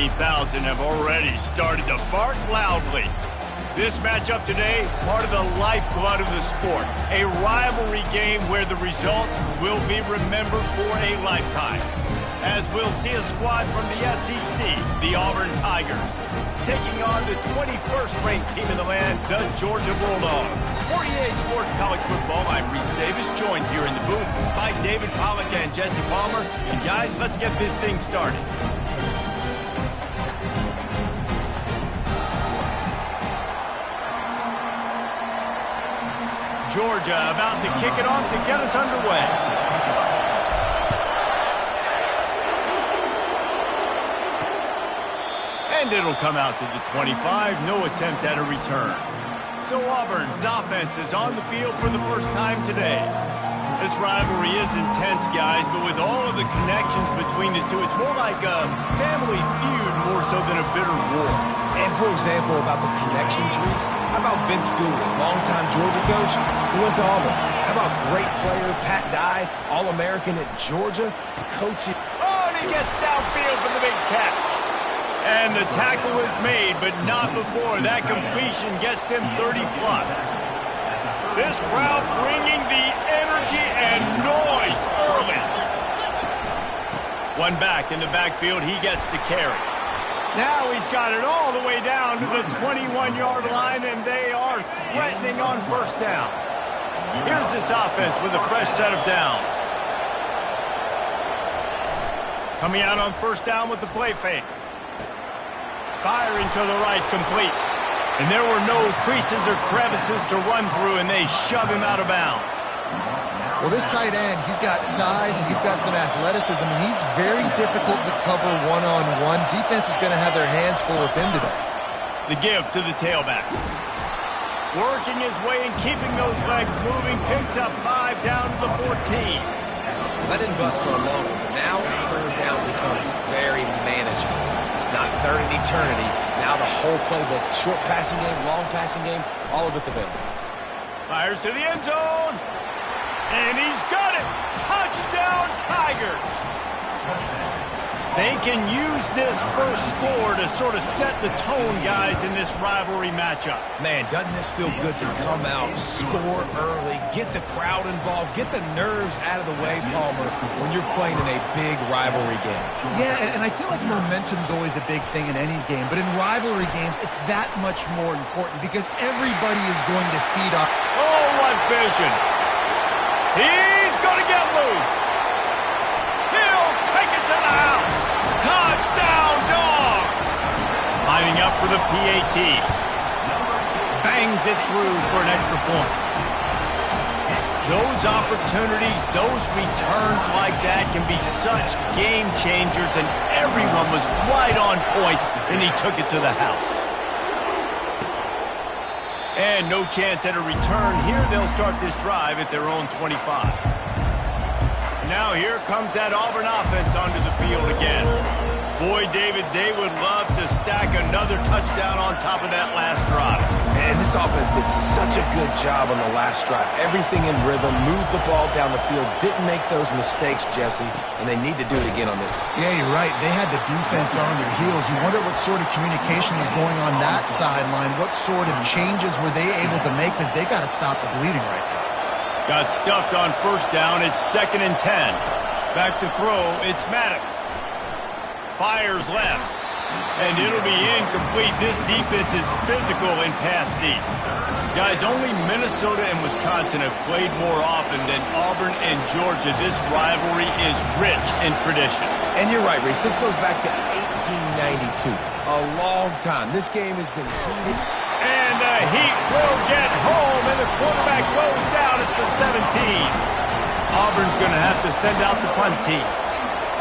70,000 have already started to bark loudly. This matchup today, part of the lifeblood of the sport. A rivalry game where the results will be remembered for a lifetime. As we'll see a squad from the SEC, the Auburn Tigers, taking on the 21st ranked team in the land, the Georgia Bulldogs. For EA Sports College Football, I'm Reese Davis, joined here in the booth by David Pollack and Jesse Palmer. And guys, let's get this thing started. Georgia about to kick it off to get us underway. And it'll come out to the 25, no attempt at a return. So Auburn's offense is on the field for the first time today. This rivalry is intense, guys, but with all of the connections between the two, it's more like a family feud more so than a bitter war. And for example, about the connections, Reese, how about Vince Dooley, longtime Georgia coach, who went to Auburn? How about great player Pat Dye, All-American at Georgia, coaching? Oh, and he gets downfield for the big catch. And the tackle is made, but not before. That completion gets him 30-plus. This crowd bringing the energy and noise early. One back in the backfield, he gets the carry. Now he's got it all the way down to the 21-yard line, and they are threatening on first down. Here's this offense with a fresh set of downs. Coming out on first down with the play fake. Firing to the right, complete. And there were no creases or crevices to run through, and they shove him out of bounds. Well, this tight end, he's got size and he's got some athleticism, and he's very difficult to cover one-on-one. Defense is going to have their hands full with him today. The give to the tailback. Working his way and keeping those legs moving, picks up 5 down to the 14. That didn't bust for a long one, but now third down becomes very manageable. It's not third in eternity. Now the whole playbook, short passing game, long passing game, all of it's available. Fires to the end zone. And he's got it. Touchdown, Tigers. They can use this first score to sort of set the tone, guys, in this rivalry matchup. Man, doesn't this feel good to come out, score early, get the crowd involved, get the nerves out of the way, Palmer, when you're playing in a big rivalry game? Yeah, and I feel like momentum's always a big thing in any game, but in rivalry games, it's that much more important because everybody is going to feed off. Oh, what vision. He's going to get loose. He'll take it to the house. Touchdown, Dogs! Lining up for the PAT. Bangs it through for an extra point. Those opportunities, those returns like that can be such game changers, and everyone was right on point, and he took it to the house. And no chance at a return here. They'll start this drive at their own 25. Now here comes that Auburn offense onto the field again. Boy, David, they would love to stack another touchdown on top of that last drive. And this offense did such a good job on the last drive. Everything in rhythm, moved the ball down the field, didn't make those mistakes, Jesse, and they need to do it again on this one. Yeah, you're right. They had the defense on their heels. You wonder what sort of communication was going on that sideline. What sort of changes were they able to make, because they got to stop the bleeding right now. Got stuffed on first down. It's 2nd and 10. Back to throw. It's Maddox. Fires left. And it'll be incomplete. This defense is physical and pass deep. Guys, only Minnesota and Wisconsin have played more often than Auburn and Georgia. This rivalry is rich in tradition. And you're right, Reese. This goes back to 1892. A long time. This game has been heated. And the Heat will get home, and the quarterback goes down at the 17. Auburn's going to have to send out the punt team.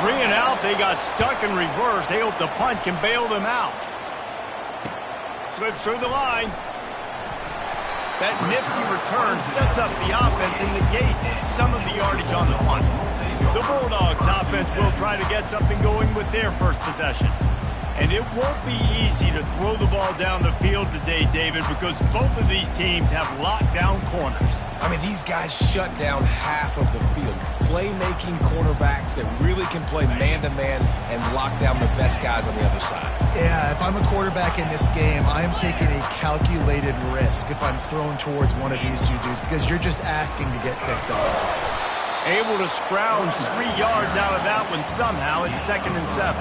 3 and out, they got stuck in reverse. They hope the punt can bail them out. Slips through the line. That nifty return sets up the offense and negates some of the yardage on the punt. The Bulldogs offense will try to get something going with their first possession. And it won't be easy to throw the ball down the field today, David, because both of these teams have lockdown corners. I mean, these guys shut down half of the field. Playmaking cornerbacks that really can play man-to-man and lock down the best guys on the other side. Yeah, if I'm a quarterback in this game, I am taking a calculated risk if I'm thrown towards one of these two dudes because you're just asking to get picked off. Able to scrounge 3 yards out of that one somehow. It's 2nd and 7.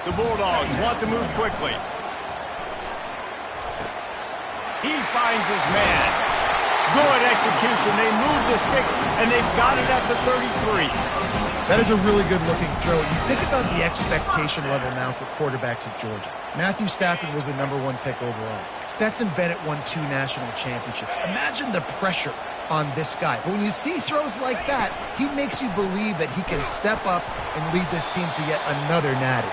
The Bulldogs want to move quickly. He finds his man. Good execution. They move the sticks, and they've got it at the 33. That is a really good-looking throw. You think about the expectation level now for quarterbacks at Georgia. Matthew Stafford was the #1 pick overall. Stetson Bennett won 2 national championships. Imagine the pressure on this guy. But when you see throws like that, he makes you believe that he can step up and lead this team to yet another natty.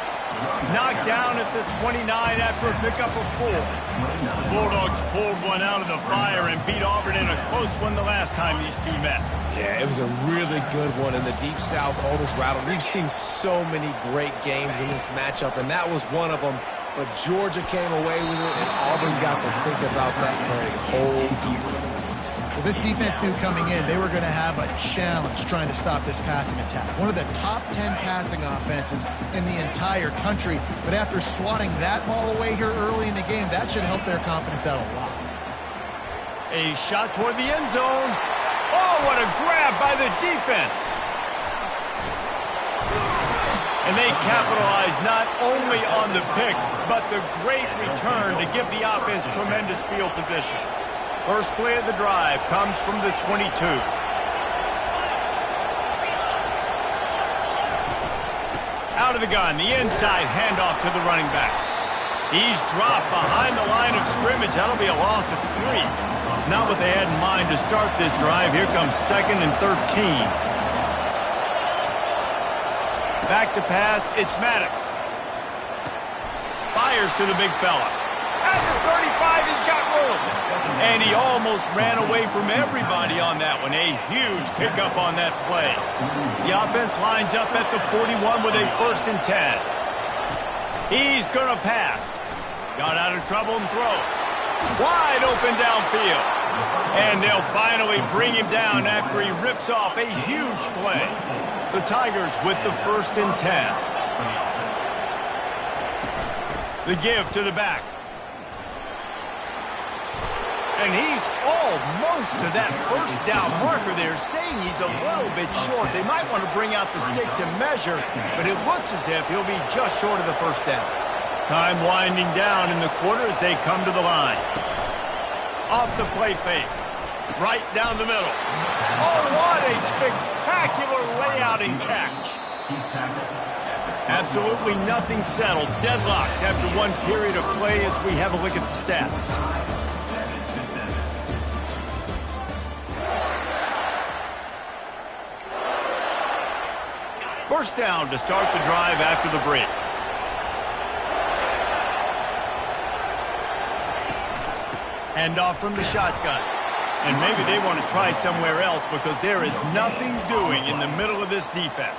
Knocked down at the 29 after a pickup of 4. The Bulldogs pulled one out of the fire and beat Auburn in a close one the last time these two met. Yeah, it was a really good one in the Deep South Oldest Rattle. We've seen so many great games in this matchup, and that was one of them. But Georgia came away with it, and Auburn got to think about that for a whole year. Well, this defense knew coming in they were going to have a challenge trying to stop this passing attack. One of the top 10 passing offenses in the entire country. But after swatting that ball away here early in the game, that should help their confidence out a lot. A shot toward the end zone. Oh, what a grab by the defense. And they capitalize not only on the pick, but the great return to give the offense tremendous field position. First play of the drive comes from the 22. Out of the gun, the inside handoff to the running back. He's dropped behind the line of scrimmage. That'll be a loss of 3. Not what they had in mind to start this drive. Here comes 2nd and 13. Back to pass, it's Maddox. Fires to the big fella. At the 35, he's got room. And he almost ran away from everybody on that one. A huge pickup on that play. The offense lines up at the 41 with a 1st and 10. He's going to pass. Got out of trouble and throws. Wide open downfield. And they'll finally bring him down after he rips off a huge play. The Tigers with the 1st and 10. The give to the back. And he's almost to that 1st down marker there, saying he's a little bit short. They might want to bring out the sticks and measure, but it looks as if he'll be just short of the 1st down. Time winding down in the quarter as they come to the line. Off the play fake. Right down the middle. Oh, what a spectacular layout and catch. Absolutely nothing settled. Deadlocked after one period of play as we have a look at the stats. First down to start the drive after the break. Handoff from the shotgun. And maybe they want to try somewhere else because there is nothing doing in the middle of this defense.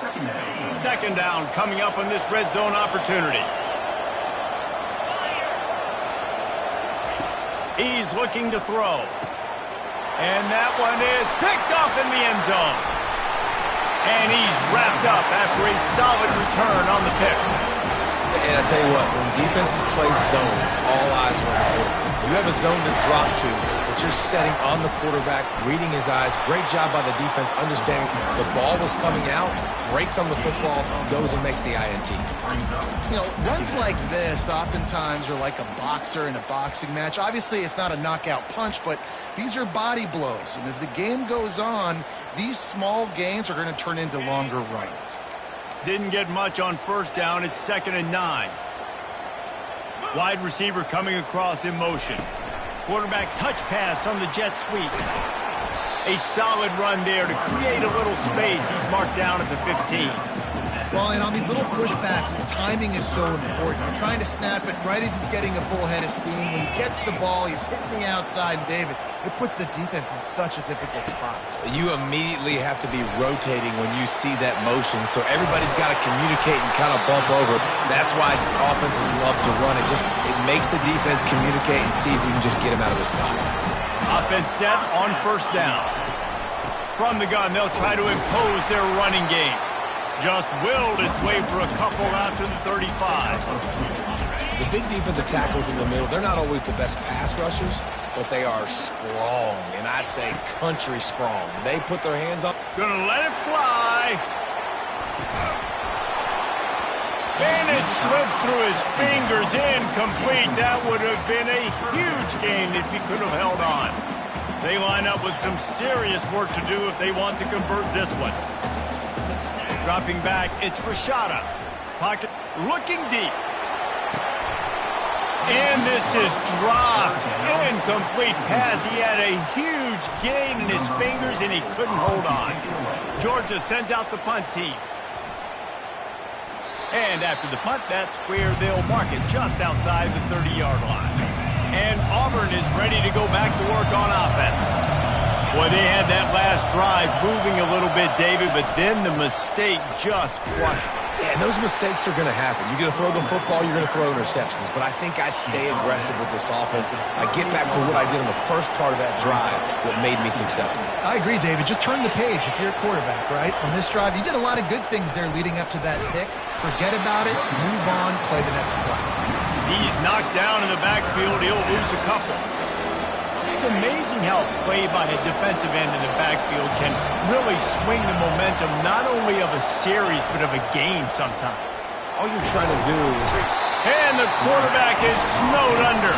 2nd down coming up on this red zone opportunity. He's looking to throw. And that one is picked off in the end zone. And he's wrapped up after a solid return on the pick. And I tell you what, when defenses play zone, all eyes are on the quarterback. You have a zone to drop to, but you're setting on the quarterback, reading his eyes. Great job by the defense, understanding the ball was coming out, breaks on the football, goes and makes the INT. You know, runs like this oftentimes are like a boxer in a boxing match. Obviously, it's not a knockout punch, but these are body blows. And as the game goes on, these small gains are going to turn into longer runs. Didn't get much on 1st down. It's 2nd and 9. Wide receiver coming across in motion. Quarterback touch pass on the jet sweep. A solid run there to create a little space. He's marked down at the 15. Well, and on these little push passes, timing is so important. You're trying to snap it right as he's getting a full head of steam. When he gets the ball, he's hitting the outside, and David, it puts the defense in such a difficult spot. You immediately have to be rotating when you see that motion, so everybody's got to communicate and kind of bump over. That's why offenses love to run it. It makes the defense communicate and see if you can just get him out of the spot. Offense set on first down. From the gun, they'll try to impose their running game. Just willed his way for a couple out to the 35. The big defensive tackles in the middle, they're not always the best pass rushers, but they are strong, and I say country strong. They put their hands up. Gonna let it fly. And it slips through his fingers, incomplete. That would have been a huge gain if he could have held on. They line up with some serious work to do if they want to convert this one. Dropping back, it's Rashada. Pocket looking deep. And this is dropped. Incomplete pass. He had a huge gain in his fingers, and he couldn't hold on. Georgia sends out the punt team. And after the punt, that's where they'll mark it, just outside the 30-yard line. And Auburn is ready to go back to work on offense. Boy, they had that last drive moving a little bit, David, but then the mistake just crushed them. Yeah, and those mistakes are going to happen. You're going to throw the football, you're going to throw interceptions. But I think I stay aggressive with this offense. I get back to what I did in the first part of that drive that made me successful. I agree, David. Just turn the page if you're a quarterback, right? On this drive, you did a lot of good things there leading up to that pick. Forget about it, move on, play the next play. He's knocked down in the backfield. He'll lose a couple. It's amazing how play by a defensive end in the backfield can really swing the momentum not only of a series but of a game sometimes. All you're trying to do is... And the quarterback is snowed under.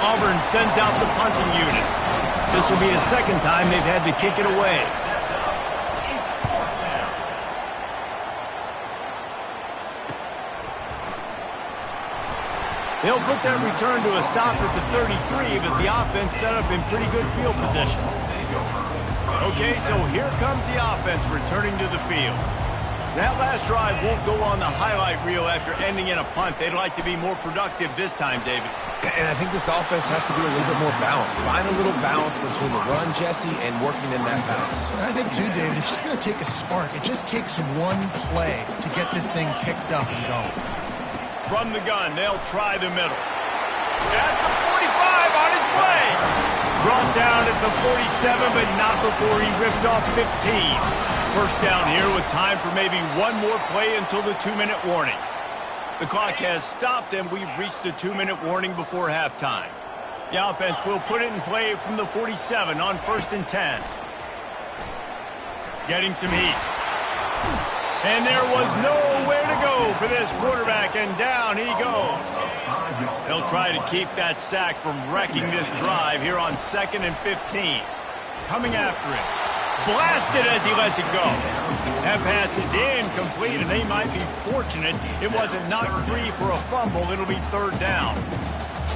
Auburn sends out the punting unit. This will be the second time they've had to kick it away. They'll put that return to a stop at the 33, but the offense set up in pretty good field position. Okay, so here comes the offense returning to the field. That last drive won't go on the highlight reel after ending in a punt. They'd like to be more productive this time, David. And I think this offense has to be a little bit more balanced. Find a little balance between the run, Jesse, and working in that pass. I think, too, David, it's just going to take a spark. It just takes one play to get this thing picked up and going. From the gun, they'll try the middle. At the 45, on his way. Brought down at the 47, but not before he ripped off 15. First down here with time for maybe one more play until the 2-minute warning. The clock has stopped, and we've reached the 2-minute warning before halftime. The offense will put it in play from the 47 on 1st and 10. Getting some heat. And there was nowhere to go for this quarterback, and down he goes. They'll try to keep that sack from wrecking this drive here on 2nd and 15. Coming after it. Blasted as he lets it go. That pass is incomplete, and they might be fortunate it wasn't knocked free for a fumble. It'll be 3rd down.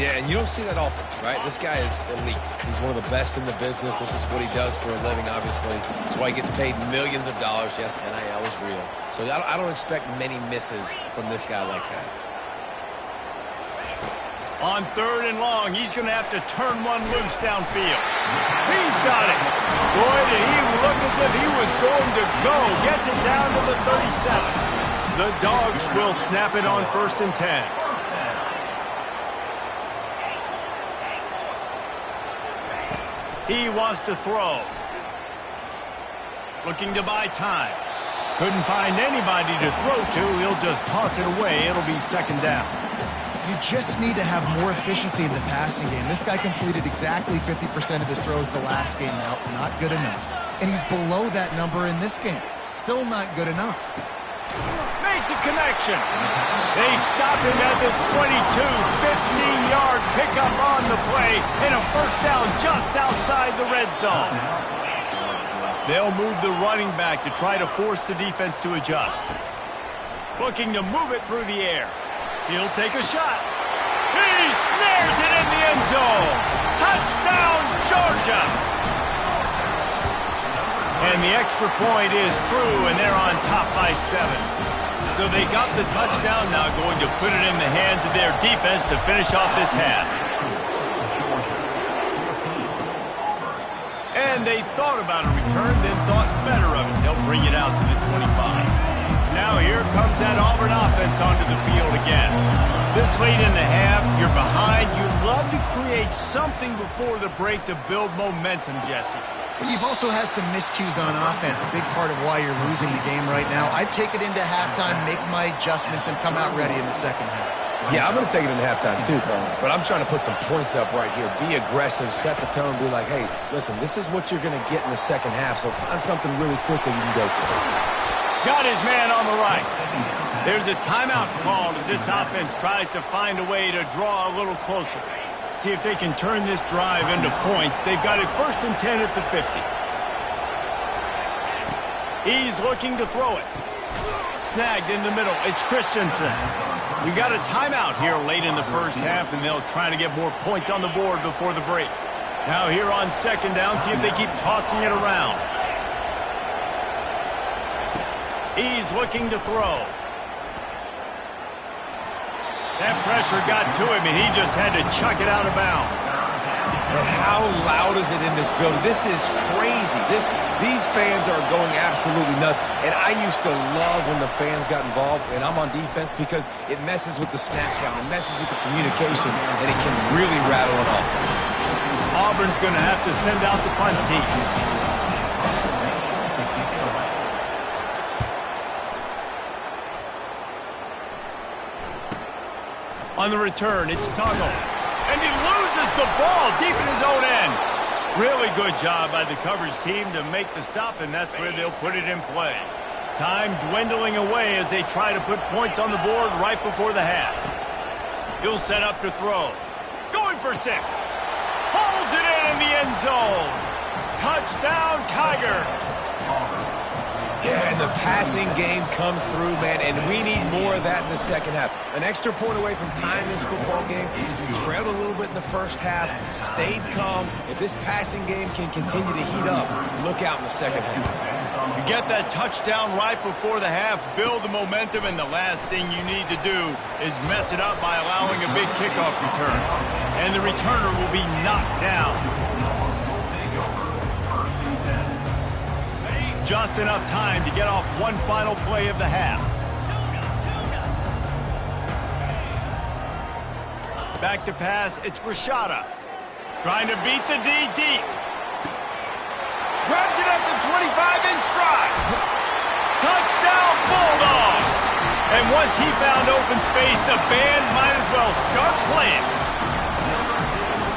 Yeah, and you don't see that often, right? This guy is elite. He's one of the best in the business. This is what he does for a living, obviously. That's why he gets paid millions of dollars. Yes, NIL is real. So I don't expect many misses from this guy like that. On 3rd and long, he's going to have to turn one loose downfield. He's got it. Boy, did he look as if he was going to go. Gets it down to the 37. The Dogs will snap it on 1st and 10. He wants to throw. Looking to buy time. Couldn't find anybody to throw to. He'll just toss it away. It'll be 2nd down. You just need to have more efficiency in the passing game. This guy completed exactly 50% of his throws the last game out. Not good enough. And he's below that number in this game. Still not good enough. Makes a connection. They stop him at the 22. 15-yard pickup on the play. And a 1st down just outside the red zone. They'll move the running back to try to force the defense to adjust. Looking to move it through the air. He'll take a shot. He snares it in the end zone. Touchdown, Georgia. And the extra point is true, and they're on top by 7. So they got the touchdown, now going to put it in the hands of their defense to finish off this half. And they thought about a return, then thought better of it. They'll bring it out to the 25. Now Now here comes that Auburn offense onto the field again. This late in the half, you're behind. You love to create something before the break to build momentum, Jesse. But you've also had some miscues on offense, a big part of why you're losing the game right now. I'd take it into halftime, make my adjustments, and come out ready in the second half. Yeah, I'm going to take it into halftime too, though. But I'm trying to put some points up right here. Be aggressive, set the tone, be like, hey, listen, this is what you're going to get in the second half, so find something really quickly you can go to. Got his man on the right. There's a timeout called as this offense tries to find a way to draw a little closer. See if they can turn this drive into points. They've got it 1st and 10 at the 50. He's looking to throw it. Snagged in the middle. It's Christensen. We got a timeout here late in the first half, and they'll try to get more points on the board before the break. Now here on 2nd down, see if they keep tossing it around. He's looking to throw. That pressure got to him, and he just had to chuck it out of bounds. And how loud is it in this building? This is crazy. These fans are going absolutely nuts. And I used to love when the fans got involved, and I'm on defense, because it messes with the snap count. It messes with the communication, and it can really rattle an offense. Auburn's going to have to send out the punt team. On the return, it's Tuggle. And he loses the ball deep in his own end. Really good job by the coverage team to make the stop, and that's where they'll put it in play. Time dwindling away as they try to put points on the board right before the half. He'll set up to throw. Going for 6. Pulls it in the end zone. Touchdown, Tigers. Yeah, and the passing game comes through, man, and we need more of that in the second half. An extra point away from tying this football game. You trailed a little bit in the first half, stayed calm. If this passing game can continue to heat up, look out in the second half. You get that touchdown right before the half, build the momentum, and the last thing you need to do is mess it up by allowing a big kickoff return. And the returner will be knocked down. Just enough time to get off one final play of the half. Back to pass, it's Rashada. Trying to beat the D deep. Grabs it at the 25 in stride. Touchdown, Bulldogs! And once he found open space, the band might as well start playing.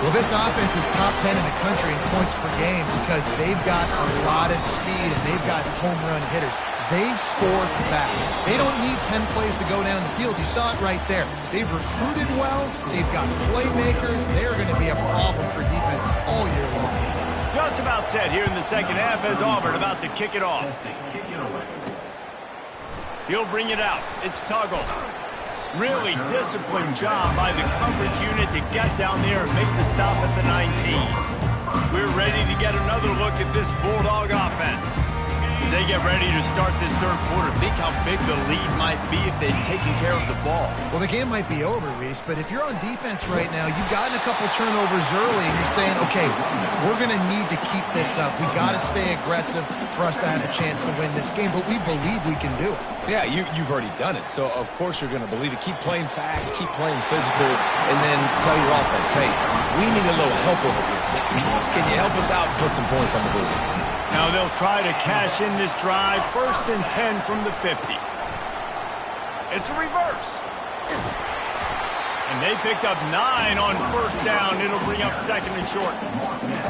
Well, this offense is top 10 in the country in points per game because they've got a lot of speed and they've got home run hitters. They score fast. They don't need 10 plays to go down the field. You saw it right there. They've recruited well. They've got playmakers. They're going to be a problem for defenses all year long. Just about set here in the second half as Auburn about to kick it off. He'll bring it out. It's Tuggle. Really disciplined job by the coverage unit to get down there and make the stop at the 19. We're ready to get another look at this Bulldog offense. As they get ready to start this third quarter, think how big the lead might be if they'd taken care of the ball. Well, the game might be over, Reese, but if you're on defense right now, you've gotten a couple turnovers early, and you're saying, okay, we're going to need to keep this up. We got to stay aggressive for us to have a chance to win this game, but we believe we can do it. Yeah, you've already done it, so of course you're going to believe it. Keep playing fast, keep playing physical, and then tell your offense, hey, we need a little help over here. Can you help us out and put some points on the board? Now they'll try to cash in this drive. 1st and 10 from the 50. It's a reverse. And they picked up 9 on 1st down. It'll bring up 2nd and short.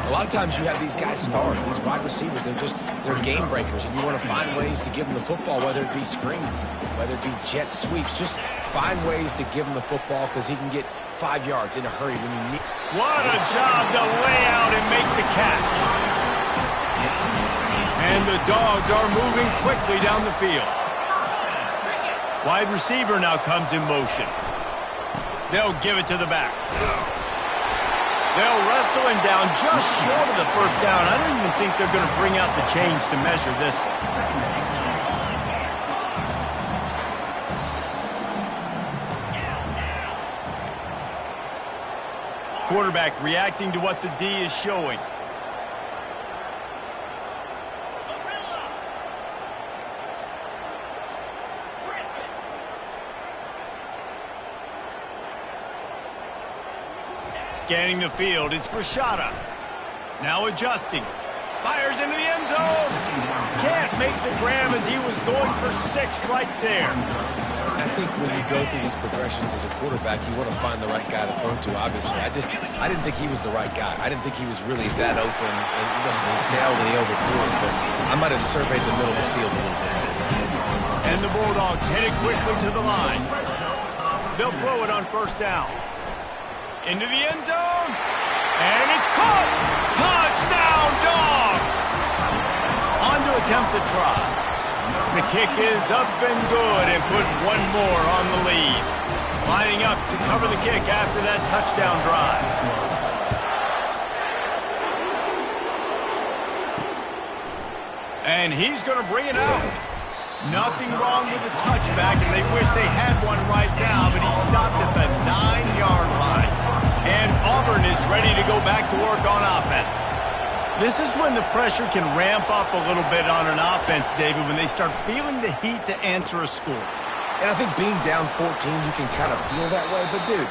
A lot of times you have these guys start, these wide receivers, they're game breakers, and you want to find ways to give them the football, whether it be screens, whether it be jet sweeps. Just find ways to give him the football because he can get 5 yards in a hurry when you need. What a job to lay out and make the catch. And the Dogs are moving quickly down the field. Wide receiver now comes in motion. They'll give it to the back. They'll wrestle him down just short of the 1st down. I don't even think they're going to bring out the chains to measure this one. Quarterback reacting to what the D is showing. Scanning the field, it's Rashada. Now adjusting. Fires into the end zone. Can't make the grab as he was going for 6 right there. I think when you go through these progressions as a quarterback, you want to find the right guy to throw to, obviously. I didn't think he was the right guy. I didn't think he was really that open. And listen, he sailed and he overthrew it, but I might have surveyed the middle of the field a little bit. And the Bulldogs headed quickly to the line. They'll throw it on first down. Into the end zone. And it's caught. Touchdown, Dogs! On to attempt to try. The kick is up and good and put one more on the lead. Lining up to cover the kick after that touchdown drive. And he's going to bring it out. Nothing wrong with the touchback, and they wish they had one right now, but he stopped at the 9-yard line. And Auburn is ready to go back to work on offense. This is when the pressure can ramp up a little bit on an offense, David, when they start feeling the heat to answer a score. And I think being down 14, you can kind of feel that way. But, dude,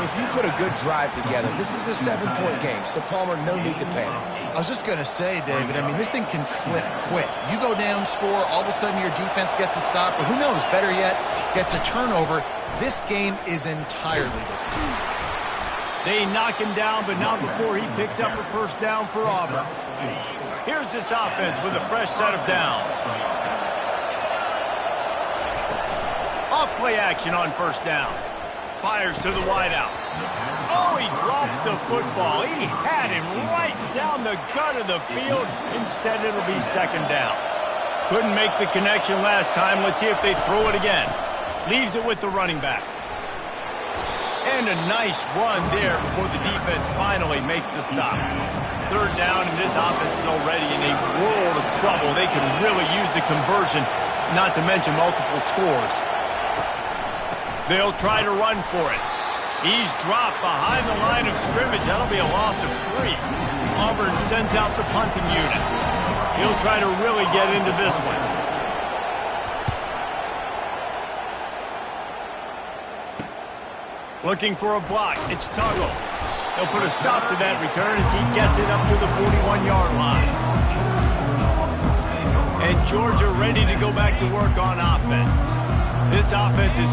if you put a good drive together, this is a 7-point game, so Palmer, no need to panic. I was just going to say, David, I mean, this thing can flip quick. You go down, score, all of a sudden your defense gets a stop, or who knows, better yet, gets a turnover. This game is entirely different. They knock him down, but not before he picks up a first down for Auburn. Here's this offense with a fresh set of downs. Off play action on first down. Fires to the wideout. Oh, he drops the football. He had him right down the gut of the field. Instead, it'll be second down. Couldn't make the connection last time. Let's see if they throw it again. Leaves it with the running back. And a nice run there before the defense finally makes the stop. Third down, and this offense is already in a world of trouble. They could really use a conversion, not to mention multiple scores. They'll try to run for it. He's dropped behind the line of scrimmage. That'll be a loss of 3. Auburn sends out the punting unit. He'll try to really get into this one. Looking for a block. It's Tuggle. He'll put a stop to that return as he gets it up to the 41-yard line. And Georgia ready to go back to work on offense. This offense is...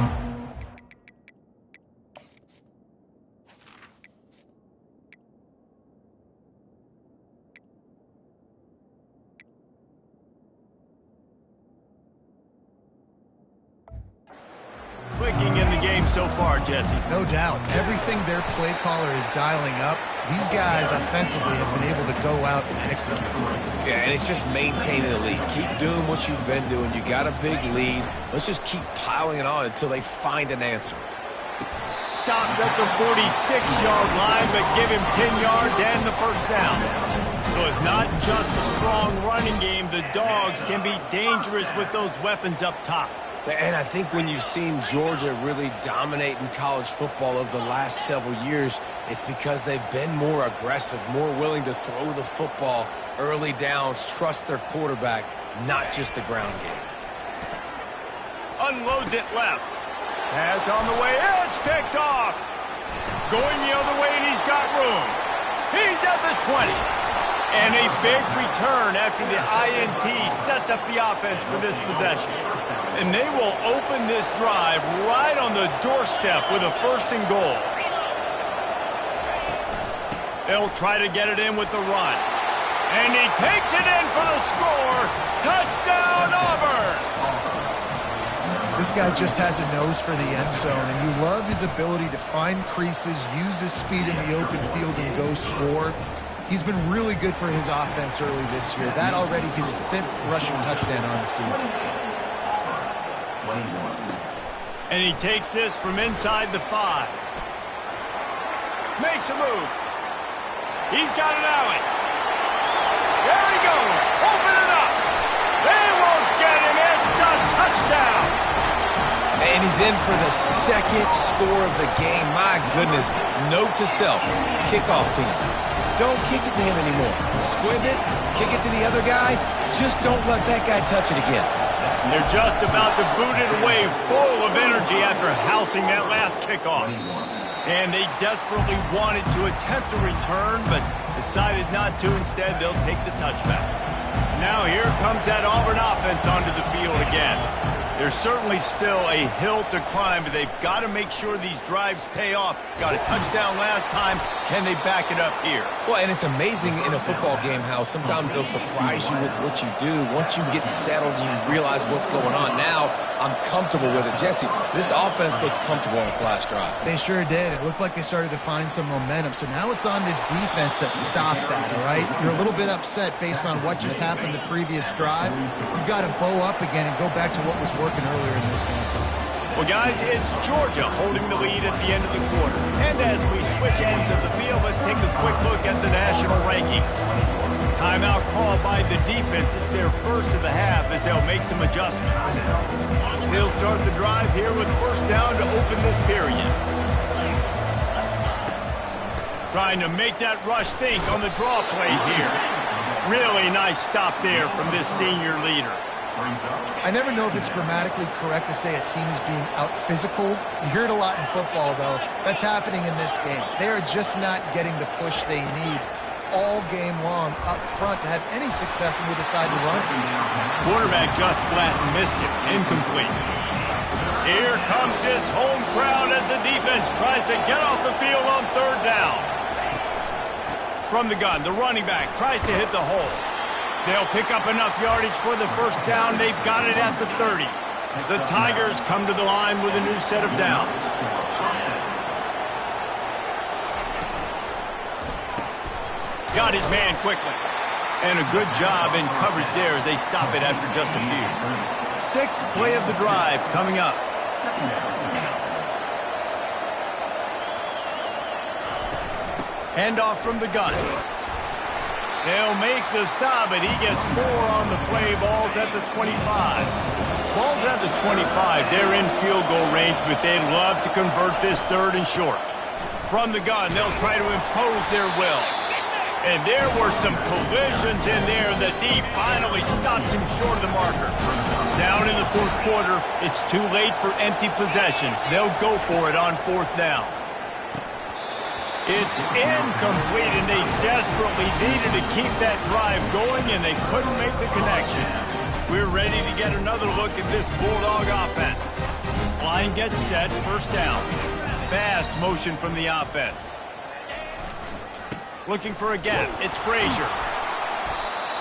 clicking in the game so far, Jesse. No doubt. Everything their play caller is dialing up, these guys offensively have been able to go out and execute. Yeah, and it's just maintaining the lead. Keep doing what you've been doing. You got a big lead. Let's just keep piling it on until they find an answer. Stopped at the 46-yard line, but give him 10 yards and the first down. So it's not just a strong running game. The Dogs can be dangerous with those weapons up top. And I think when you've seen Georgia really dominate in college football over the last several years, it's because they've been more aggressive, more willing to throw the football, early downs, trust their quarterback, not just the ground game. Unloads it left. Pass on the way. It's picked off. Going the other way, and he's got room. He's at the 20. And a big return after the INT sets up the offense for this possession. And they will open this drive right on the doorstep with a first and goal. They'll try to get it in with the run. And he takes it in for the score. Touchdown, Auburn! This guy just has a nose for the end zone, and you love his ability to find creases, use his speed in the open field, and go score. He's been really good for his offense early this year. That already his 5th rushing touchdown on the season. And he takes this from inside the 5. Makes a move. He's got an alley. There he goes. Open it up. They won't get him. It's a touchdown. And he's in for the 2nd score of the game. My goodness. Note to self. Kickoff team. Don't kick it to him anymore. Squib it. Kick it to the other guy. Just don't let that guy touch it again. They're just about to boot it away, full of energy after housing that last kickoff. And they desperately wanted to attempt a return, but decided not to. Instead, they'll take the touchback. Now here comes that Auburn offense onto the field again. There's certainly still a hill to climb, but they've got to make sure these drives pay off. Got a touchdown last time. Can they back it up here? Well, and it's amazing in a football game how sometimes they'll surprise you with what you do. Once you get settled, you realize what's going on. Now, I'm comfortable with it. Jesse, this offense looked comfortable on its last drive. They sure did. It looked like they started to find some momentum. So now it's on this defense to stop that, all right? You're a little bit upset based on what just happened the previous drive. You've got to bow up again and go back to what was working earlier in this game. Well, guys, it's Georgia holding the lead at the end of the quarter. And as we switch ends of the field, let's take a quick look at the national rankings. Timeout called by the defense. It's their first of the half as they'll make some adjustments. They'll start the drive here with first down to open this period. Trying to make that rush think on the draw play here. Really nice stop there from this senior leader. I never know if it's grammatically correct to say a team is being out-physicaled. You hear it a lot in football, though. That's happening in this game. They are just not getting the push they need all game long up front to have any success when they decide to run. Quarterback just flat and missed it. Incomplete. Here comes this home crowd as the defense tries to get off the field on third down. From the gun, the running back tries to hit the hole. They'll pick up enough yardage for the first down. They've got it at the 30. The Tigers come to the line with a new set of downs. Got his man quickly. And a good job in coverage there as they stop it after just a few. Sixth play of the drive coming up. Handoff from the gun. They'll make the stop, but he gets 4 on the play. Ball's at the 25. Ball's at the 25. They're in field goal range, but they'd love to convert this third and short. From the gun, they'll try to impose their will. And there were some collisions in there. The D finally stops him short of the marker. Down in the fourth quarter, it's too late for empty possessions. They'll go for it on fourth down. It's incomplete, and they desperately needed to keep that drive going, and they couldn't make the connection. We're ready to get another look at this Bulldog offense. Line gets set, first down. Fast motion from the offense. Looking for a gap. It's Frazier.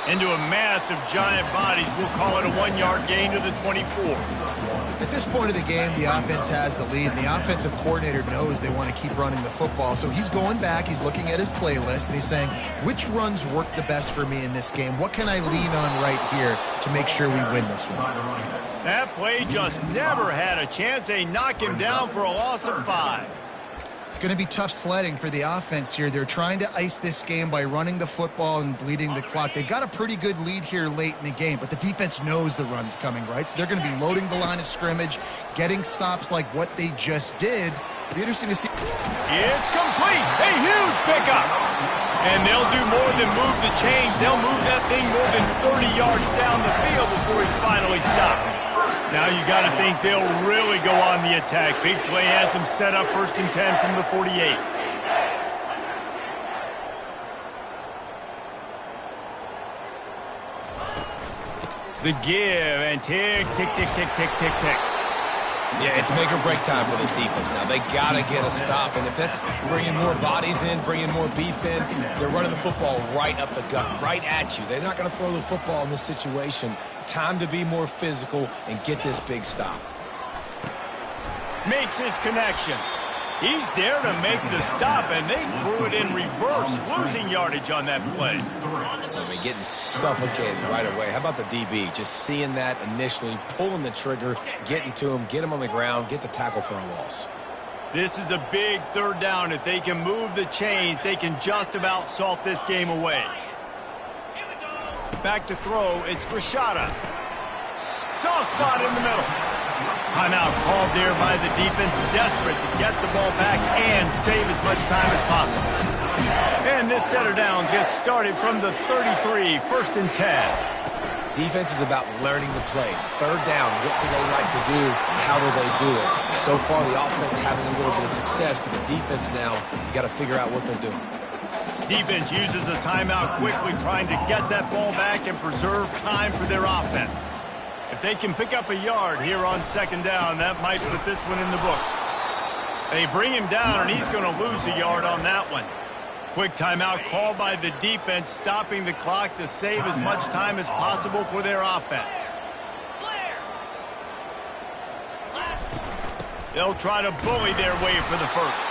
Into a mass of giant bodies. We'll call it a 1-yard gain to the 24. At this point of the game, the offense has the lead, and the offensive coordinator knows they want to keep running the football. So he's going back, he's looking at his playlist, and he's saying, which runs work the best for me in this game? What can I lean on right here to make sure we win this one? That play just never had a chance. They knock him down for a loss of 5. It's going to be tough sledding for the offense here. They're trying to ice this game by running the football and bleeding the clock. They've got a pretty good lead here late in the game, but the defense knows the run's coming, right? So they're going to be loading the line of scrimmage, getting stops like what they just did. It'll be interesting to see. It's complete. A huge pickup. And they'll do more than move the chains. They'll move that thing more than 30 yards down the field before he's finally stopped. Now you got to think they'll really go on the attack. Big play has them set up first and 10 from the 48. The give and tick, tick, tick, tick, tick, tick, tick. Yeah, it's make or break time for this defense now. They got to get a stop, and if that's bringing more bodies in, bringing more beef in, they're running the football right up the gut, right at you. They're not going to throw the football in this situation. Time to be more physical and get this big stop. Makes his connection. He's there to make the stop, and they threw it in reverse, losing yardage on that play. I mean, getting suffocated right away. How about the DB? Just seeing that initially, pulling the trigger, getting to him, get him on the ground, get the tackle for a loss. This is a big third down. If they can move the chains, they can just about salt this game away. Back to throw, it's Grishada. Soft spot in the middle. Timeout called there by the defense, desperate to get the ball back and save as much time as possible. And this set of downs gets started from the 33, first and 10. Defense is about learning the plays. Third down, what do they like to do? How do they do it? So far, the offense having a little bit of success, but the defense now, you got to figure out what they're doing. Defense uses a timeout quickly, trying to get that ball back and preserve time for their offense. If they can pick up a yard here on second down, that might put this one in the books. They bring him down, and he's going to lose a yard on that one. Quick timeout called by the defense, stopping the clock to save as much time as possible for their offense. They'll try to bully their way for the first.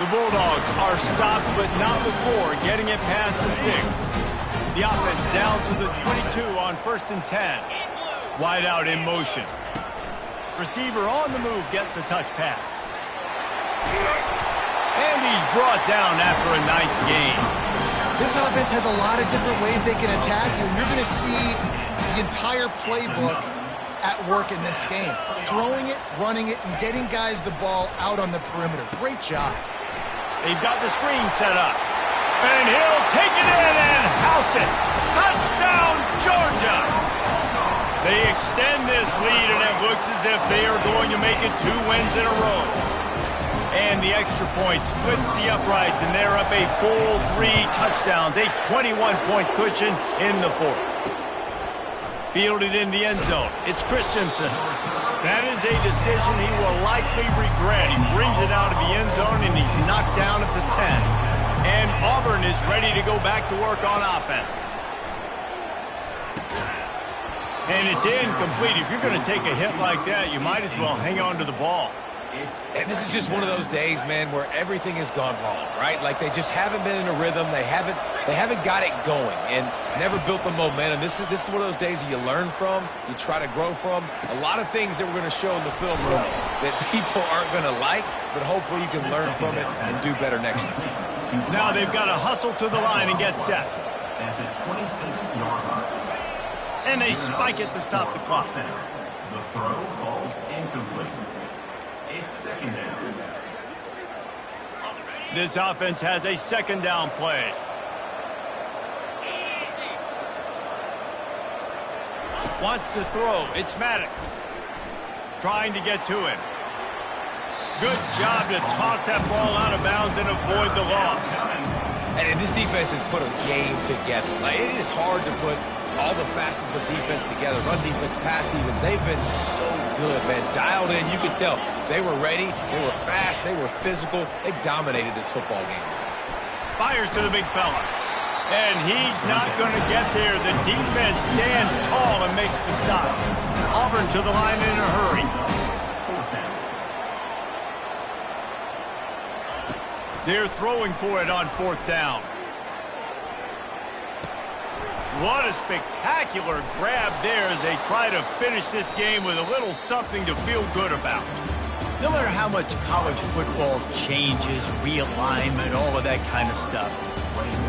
The Bulldogs are stopped, but not before getting it past the sticks. The offense down to the 22 on 1st and 10. Wide out in motion. Receiver on the move gets the touch pass. And he's brought down after a nice gain. This offense has a lot of different ways they can attack you, and you're going to see the entire playbook at work in this game. Throwing it, running it, and getting guys the ball out on the perimeter. Great job. They've got the screen set up. And he'll take it in and house it. Touchdown, Georgia! They extend this lead, and it looks as if they are going to make it 2 wins in a row. And the extra point splits the uprights, and they're up a full 3 touchdowns, a 21-point cushion in the fourth. Fielded in the end zone. It's Christensen. That is a decision he will likely regret. He brings it out of the end zone, and he's knocked down at the 10. And Auburn is ready to go back to work on offense. And it's incomplete. If you're going to take a hit like that, you might as well hang on to the ball. And this is just one of those days, man, where everything has gone wrong, right? Like they just haven't been in a rhythm. They haven't got it going and never built the momentum. This is one of those days that you learn from, you try to grow from. A lot of things that we're going to show in the film room that people aren't going to like, but hopefully you can learn from it and do better next time. Now they've got to hustle to the line and get set. And they spike it to stop the clock. The throw falls incomplete. It's second down. This offense has a second down play. Wants to throw. It's Maddox. Trying to get to him. Good job to toss that ball out of bounds and avoid the loss. And this defense has put a game together. Like, it is hard to put all the facets of defense together. Run defense, pass defense. They've been so good, man. Dialed in. You could tell they were ready. They were fast. They were physical. They dominated this football game. Fires to the big fella. And he's not going to get there. The defense stands tall and makes the stop. Auburn to the line in a hurry. They're throwing for it on 4th down. What a spectacular grab there as they try to finish this game with a little something to feel good about. No matter how much college football changes, realignment, all of that kind of stuff,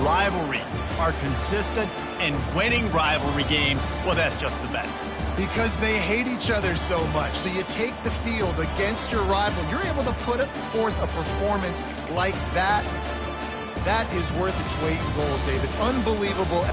rivalries are consistent, and winning rivalry games, well, that's just the best. Because they hate each other so much. So you take the field against your rival. You're able to put forth a performance like that. That is worth its weight in gold, David. Unbelievable.